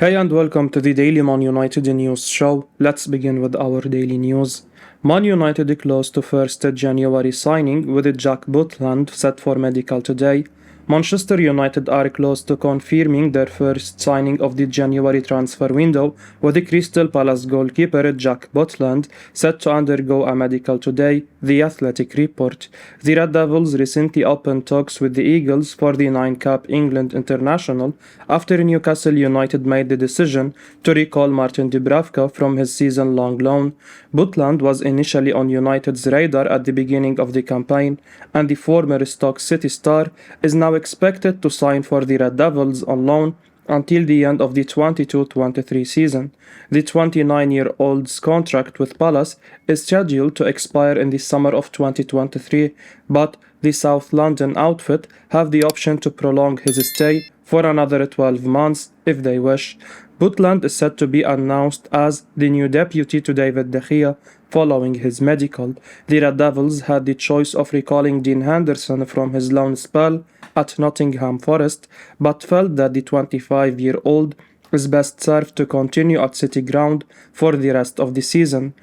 Hey and welcome to the Daily Man United News Show. Let's begin with our daily news. Man United close to 1st January signing with Jack Butland set for medical today. Manchester United are close to confirming their first signing of the January transfer window with the Crystal Palace goalkeeper Jack Butland set to undergo a medical today, The Athletic report. The Red Devils recently opened talks with the Eagles for the 9-cap England international after Newcastle United made the decision to recall Martin Dubravka from his season-long loan. Butland was initially on United's radar at the beginning of the campaign, and the former Stoke City star is now expected to sign for the Red Devils on loan until the end of the 22-23 season. The 29-year-old's contract with Palace is scheduled to expire in the summer of 2023, but the South London outfit have the option to prolong his stay for another 12 months if they wish. Butland is set to be announced as the new deputy to David De Gea following his medical. The Red Devils had the choice of recalling Dean Henderson from his loan spell at Nottingham Forest, but felt that the 25-year-old is best served to continue at City Ground for the rest of the season.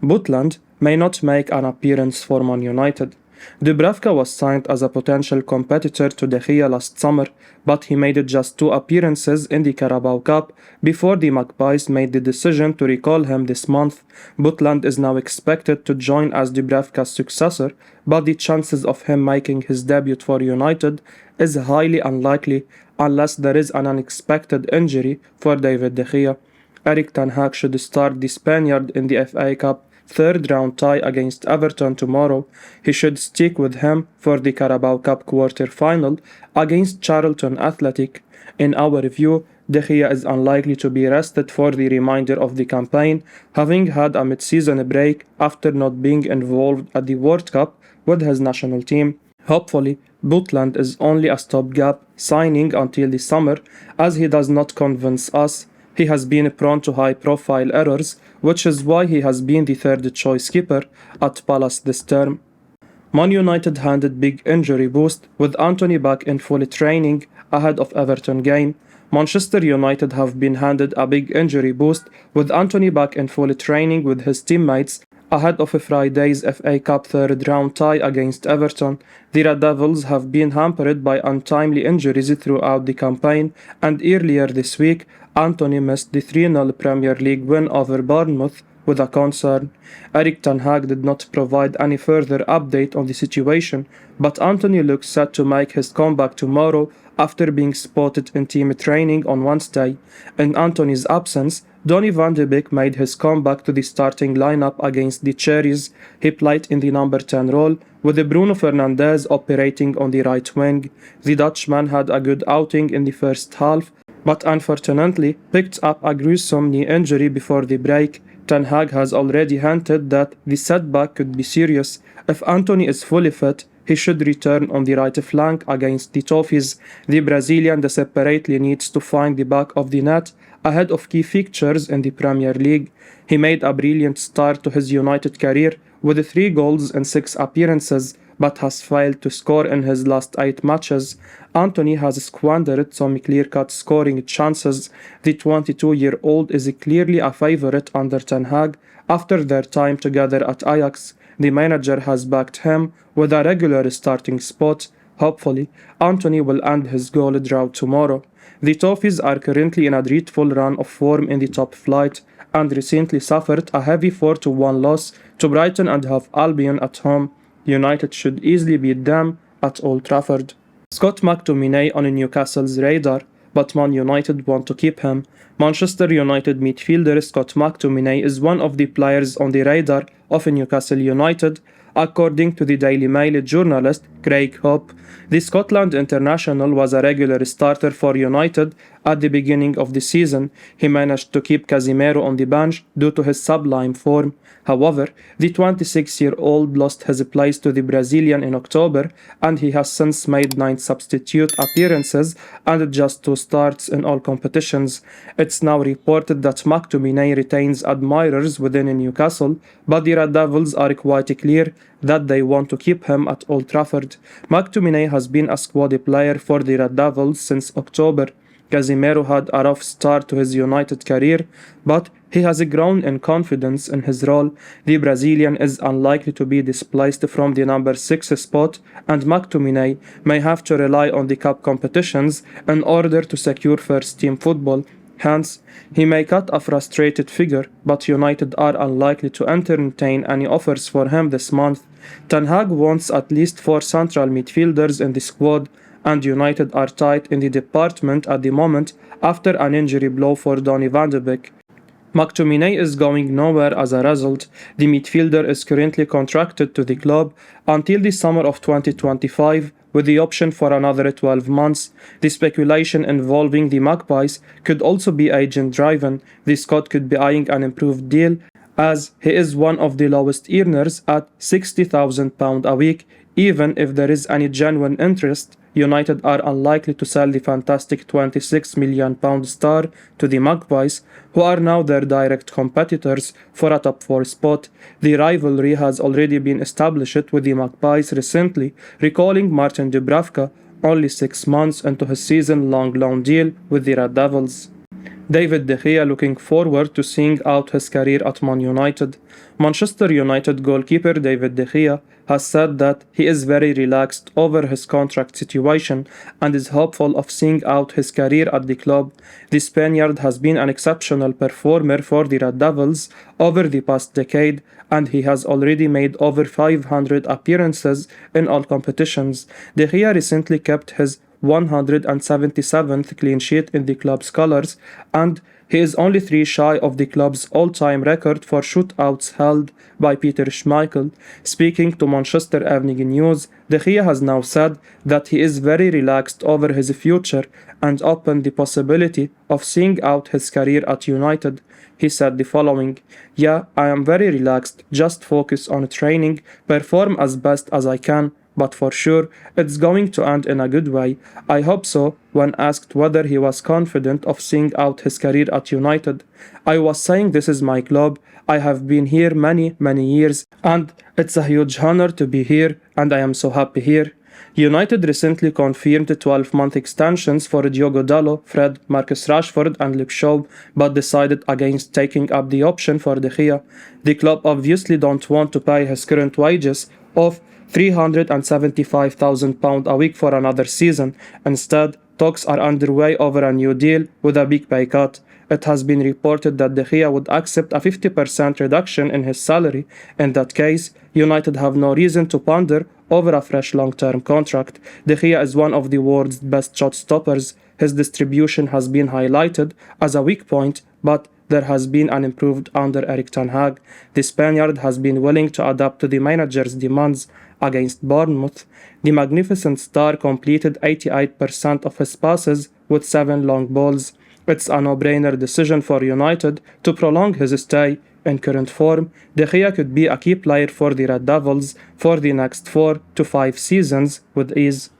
Butland may not make an appearance for Man United. Dubravka was signed as a potential competitor to De Gea last summer, but he made just 2 appearances in the Carabao Cup before the Magpies made the decision to recall him this month. Butland is now expected to join as Dubravka's successor, but the chances of him making his debut for United is highly unlikely unless there is an unexpected injury for David De Gea. Erik ten Hag should start the Spaniard in the FA Cup third-round tie against Everton tomorrow. He should stick with him for the Carabao Cup quarter-final against Charlton Athletic. In our view, De Gea is unlikely to be rested for the remainder of the campaign, having had a mid-season break after not being involved at the World Cup with his national team. Hopefully, Butland is only a stopgap signing until the summer, as he does not convince us. He has been prone to high-profile errors, which is why he has been the third-choice keeper at Palace this term. Man United handed big injury boost with Antony back in full training ahead of Everton game. Manchester United have been handed a big injury boost with Antony back in full training with his teammates ahead of Friday's FA Cup third-round tie against Everton. The Red Devils have been hampered by untimely injuries throughout the campaign, and earlier this week, Antony missed the 3-0 Premier League win over Bournemouth with a concern. Erik ten Hag did not provide any further update on the situation, but Antony looks set to make his comeback tomorrow after being spotted in team training on Wednesday. In Antony's absence, Donny van de Beek made his comeback to the starting lineup against the Cherries. He played in the number 10 role, with Bruno Fernandez operating on the right wing. The Dutchman had a good outing in the first half, but unfortunately picked up a gruesome knee injury before the break. Ten Hag has already hinted that the setback could be serious. If Antony is fully fit, he should return on the right flank against the Toffees. The Brazilian desperately needs to find the back of the net ahead of key fixtures in the Premier League. He made a brilliant start to his United career with 3 goals in 6 appearances, but has failed to score in his last 8 matches. Antony has squandered some clear-cut scoring chances. The 22-year-old is clearly a favourite under Ten Hag after their time together at Ajax. The manager has backed him with a regular starting spot. Hopefully, Antony will end his goal drought tomorrow. The Toffees are currently in a dreadful run of form in the top flight and recently suffered a heavy 4-1 loss to Brighton and Hove Albion at home. United should easily beat them at Old Trafford. Scott McTominay on Newcastle's radar, but Man United want to keep him. Manchester United midfielder Scott McTominay is one of the players on the radar of Newcastle United, according to the Daily Mail journalist Craig Hope. The Scotland international was a regular starter for United at the beginning of the season. He managed to keep Casemiro on the bench due to his sublime form. However, the 26-year-old lost his place to the Brazilian in October, and he has since made 9 substitute appearances and just 2 starts in all competitions. It's now reported that McTominay retains admirers within Newcastle, but the Red Devils are quite clear that they want to keep him at Old Trafford. McTominay has been a squad player for the Red Devils since October. Casemiro had a rough start to his United career, but he has grown in confidence in his role. The Brazilian is unlikely to be displaced from the number 6 spot, and McTominay may have to rely on the cup competitions in order to secure first-team football. Hence, he may cut a frustrated figure, but United are unlikely to entertain any offers for him this month. Ten Hag wants at least 4 central midfielders in the squad, and United are tight in the department at the moment after an injury blow for Donny van de Beek. McTominay is going nowhere as a result. The midfielder is currently contracted to the club until the summer of 2025 with the option for another 12 months. The speculation involving the Magpies could also be agent-driven. The Scot could be eyeing an improved deal as he is one of the lowest earners at £60,000 a week. Even if there is any genuine interest, United are unlikely to sell the fantastic £26 million star to the Magpies, who are now their direct competitors for a top 4 spot. The rivalry has already been established with the Magpies recently, recalling Martin Dubravka only 6 months into his season-long loan deal with the Red Devils. David De Gea looking forward to seeing out his career at Man United. Manchester United goalkeeper David De Gea has said that he is very relaxed over his contract situation and is hopeful of seeing out his career at the club. The Spaniard has been an exceptional performer for the Red Devils over the past decade, and he has already made over 500 appearances in all competitions. De Gea recently kept his 177th clean sheet in the club's colours, and he is only 3 shy of the club's all-time record for shootouts held by Peter Schmeichel. Speaking to Manchester Evening News, De Gea has now said that he is very relaxed over his future and opened the possibility of seeing out his career at United. He said the following: "Yeah, I am very relaxed, just focus on training, perform as best as I can, but for sure, it's going to end in a good way. I hope so." When asked whether he was confident of seeing out his career at United, "I was saying this is my club. I have been here many years, and it's a huge honor to be here, and I am so happy here." United recently confirmed 12-month extensions for Diogo Dalot, Fred, Marcus Rashford and Luke Shaw, but decided against taking up the option for De Gea. The club obviously don't want to pay his current wages of £375,000 a week for another season. Instead, talks are underway over a new deal with a big pay cut. It has been reported that De Gea would accept a 50% reduction in his salary. In that case, United have no reason to ponder over a fresh long-term contract. De Gea is one of the world's best shot stoppers. His distribution has been highlighted as a weak point, but there has been an improved under Erik ten Hag. The Spaniard has been willing to adapt to the manager's demands. Against Bournemouth, the magnificent star completed 88% of his passes with 7 long balls. It's a no-brainer decision for United to prolong his stay. In current form, De Gea could be a key player for the Red Devils for the next 4 to 5 seasons with ease.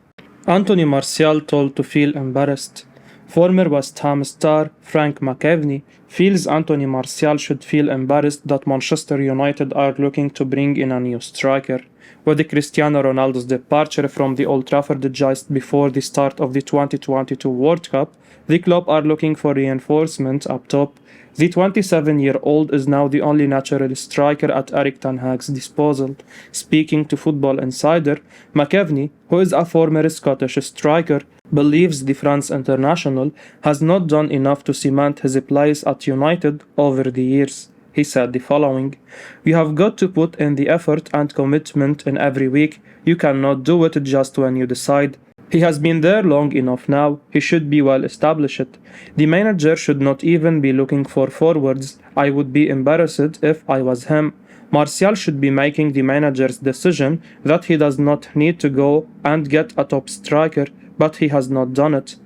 Anthony Martial told to feel embarrassed. Former West Ham star Frank McAveney feels Anthony Martial should feel embarrassed that Manchester United are looking to bring in a new striker. With Cristiano Ronaldo's departure from the Old Trafford just before the start of the 2022 World Cup, the club are looking for reinforcement up top. The 27-year-old is now the only natural striker at Erik ten Hag's disposal. Speaking to Football Insider, McAveney, who is a former Scottish striker, believes the France international has not done enough to cement his place at United over the years. He said the following: "We have got to put in the effort and commitment in every week. You cannot do it just when you decide. He has been there long enough now. He should be well established. The manager should not even be looking for forwards. I would be embarrassed if I was him. Martial should be making the manager's decision that he does not need to go and get a top striker, but he has not done it."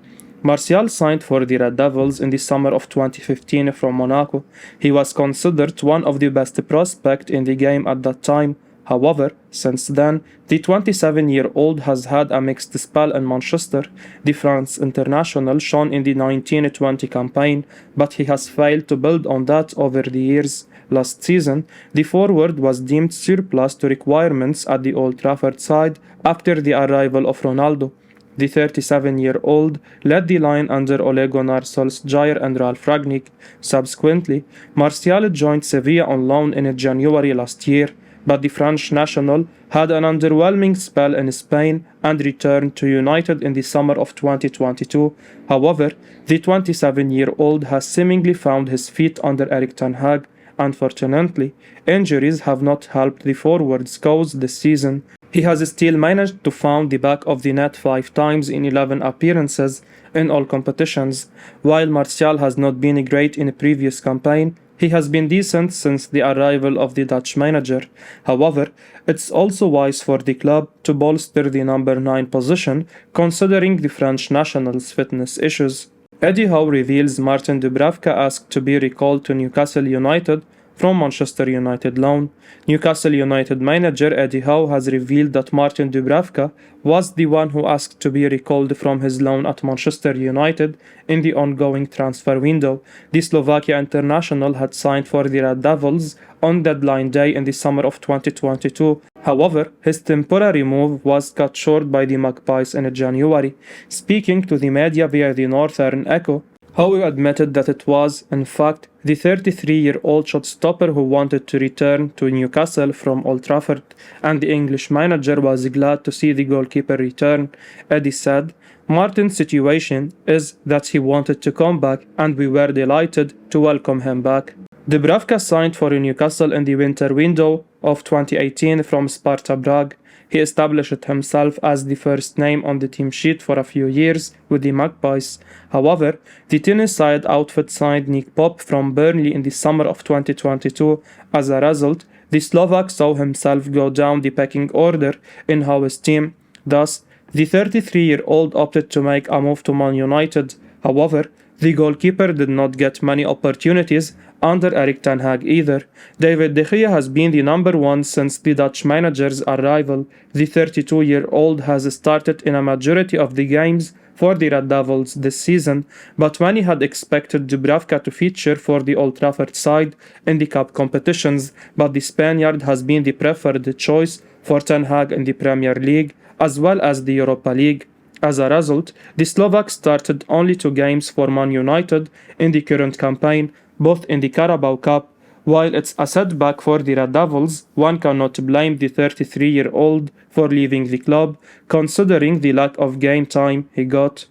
Martial signed for the Red Devils in the summer of 2015 from Monaco. He was considered one of the best prospects in the game at that time. However, since then, the 27-year-old has had a mixed spell in Manchester. The France international shone in the 1920 campaign, but he has failed to build on that over the years. Last season, the forward was deemed surplus to requirements at the Old Trafford side after the arrival of Ronaldo. The 37-year-old led the line under Ole Gunnar Solskjaer and Ralf Rangnick. Subsequently, Martial joined Sevilla on loan in January last year, but the French national had an underwhelming spell in Spain and returned to United in the summer of 2022. However, the 27-year-old has seemingly found his feet under Erik ten Hag. Unfortunately, injuries have not helped the forward's cause this season. He has still managed to find the back of the net 5 times in 11 appearances in all competitions. While Martial has not been great in a previous campaign, he has been decent since the arrival of the Dutch manager. However, it's also wise for the club to bolster the number 9 position, considering the French national's fitness issues. Eddie Howe reveals Martin Dubravka asked to be recalled to Newcastle United from Manchester United loan. Newcastle United manager Eddie Howe has revealed that Martin Dubravka was the one who asked to be recalled from his loan at Manchester United in the ongoing transfer window. The Slovakia international had signed for the Red Devils on deadline day in the summer of 2022. However, his temporary move was cut short by the Magpies in January. Speaking to the media via the Northern Echo, Howe admitted that it was, in fact, the 33-year-old shot-stopper who wanted to return to Newcastle from Old Trafford, and the English manager was glad to see the goalkeeper return. Eddie said, "Martin's situation is that he wanted to come back, and we were delighted to welcome him back." Dubravka signed for Newcastle in the winter window of 2018 from Sparta Prague. He established himself as the first name on the team sheet for a few years with the Magpies. However, the tennis-side outfit signed Nick Pope from Burnley in the summer of 2022. As a result, the Slovak saw himself go down the pecking order in Howe's team. Thus, the 33-year-old opted to make a move to Man United. However, the goalkeeper did not get many opportunities under Erik ten Hag either. David De Gea has been the number 1 since the Dutch manager's arrival. The 32-year-old has started in a majority of the games for the Red Devils this season, but many had expected Dubravka to feature for the Old Trafford side in the cup competitions, but the Spaniard has been the preferred choice for ten Hag in the Premier League as well as the Europa League. As a result, the Slovak started only 2 games for Man United in the current campaign, both in the Carabao Cup. While it's a setback for the Red Devils, one cannot blame the 33-year-old for leaving the club, considering the lack of game time he got.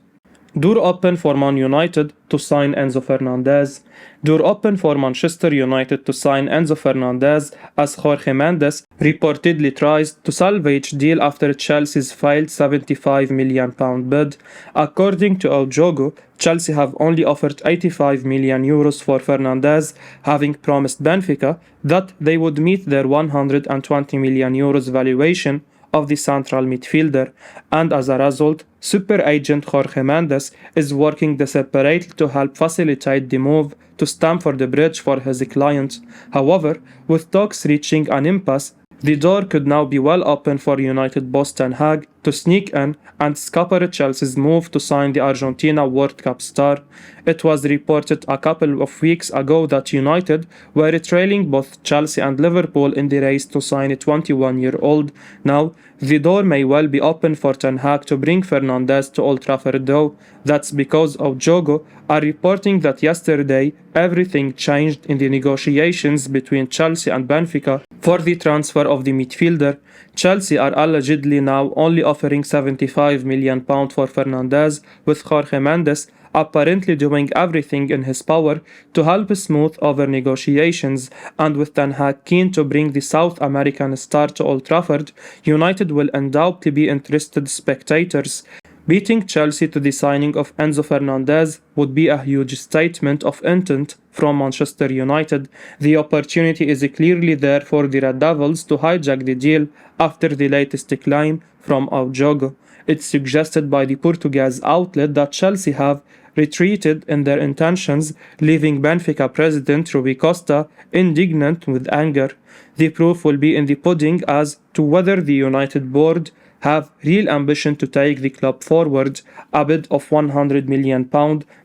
Door open for Man United to sign Enzo Fernandez. Door open for Manchester United to sign Enzo Fernandez as Jorge Mendes reportedly tries to salvage deal after Chelsea's failed £75 million bid. According to El Jogo, Chelsea have only offered €85 million for Fernandez, having promised Benfica that they would meet their €120 million valuation of the central midfielder, and as a result, super agent Jorge Mendes is working desperately to help facilitate the move to Stamford Bridge for his client. However, with talks reaching an impasse, the door could now be well open for United boss Ten Hag to sneak in and scupper Chelsea's move to sign the Argentina World Cup star. It was reported a couple of weeks ago that United were trailing both Chelsea and Liverpool in the race to sign a 21-year-old. Now, the door may well be open for Ten Hag to bring Fernandez to Old Trafford though. That's because Jogo are reporting that yesterday everything changed in the negotiations between Chelsea and Benfica for the transfer of the midfielder. Chelsea are allegedly now only offering £75 million for Fernandez, with Jorge Mendes apparently doing everything in his power to help smooth over negotiations, and with Ten Hag keen to bring the South American star to Old Trafford, United will undoubtedly be interested spectators. Beating Chelsea to the signing of Enzo Fernandez would be a huge statement of intent from Manchester United. The opportunity is clearly there for the Red Devils to hijack the deal after the latest claim from Jogo. It's suggested by the Portuguese outlet that Chelsea have retreated in their intentions, leaving Benfica president Rui Costa indignant with anger. The proof will be in the pudding as to whether the United board have real ambition to take the club forward. A bid of £100 million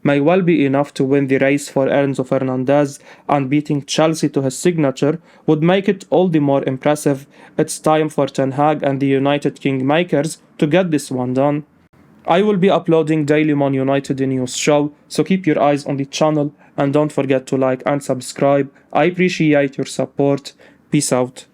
may well be enough to win the race for Enzo Fernandez, and beating Chelsea to his signature would make it all the more impressive. It's time for Ten Hag and the United Kingmakers to get this one done. I will be uploading daily Man United news show, so keep your eyes on the channel and don't forget to like and subscribe. I appreciate your support. Peace out.